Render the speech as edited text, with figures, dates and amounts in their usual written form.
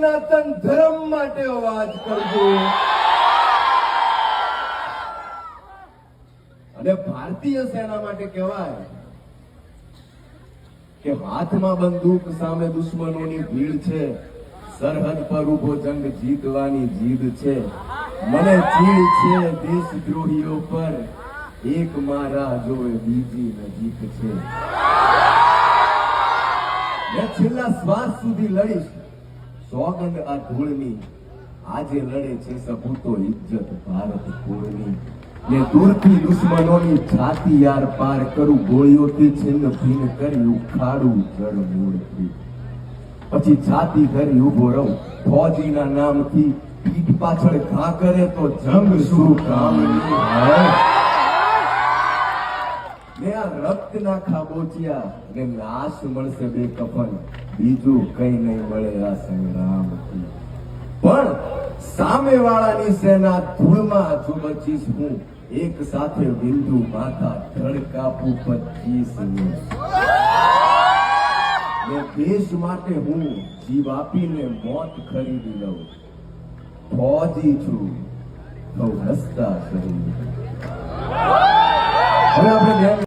સનાતન ધર્મ માટે અવાજ કરજો. અને ભારતીય સેના માટે કહેવાય કે હાથમાં બંદૂક સામે દુશ્મનોની ભીડ છે, સરહદ પર ઉભો જંગ જીતવાની જીદ છે. મને ચીડ છે દેશદ્રોહીઓ પર, એક મારા જોવે બીજી નજીક છે. મેં છેલ્લા શ્વાસ સુધી લડીશ, સોગંદ આ ધૂળની. આજે લડે છે સપૂતો ઇજ્જત ભારત કુળની. ને દૂરથી દુશ્મનોની છાતી યાર પાર કરું, ગોળીઓથી છિન્ન ભિન્ન કરી ઉખાડું જળ મૂળથી. પછી છાતી ધરી ઉભો રહું ફૌજીના નામથી. પીઠ પાછળ ઘા કરે તો જંગ શું કામની હોય. ને આ રક્તના ખાબોચિયા ને નાશ મળશે બે કફન, બીજું કઈ નહીં મળે આ સંગ્રામથી. પણ સામેવાળાની સેના ધૂળમાં જો બચીશ હું, એક સાથે બિંદુ માથા ધડકાપું 25 ને દેશ માટે હું જીવ આપીને મોત ખરીદી લઉં. ફૌજી છું તો હસતા શરીર. હવે આપણે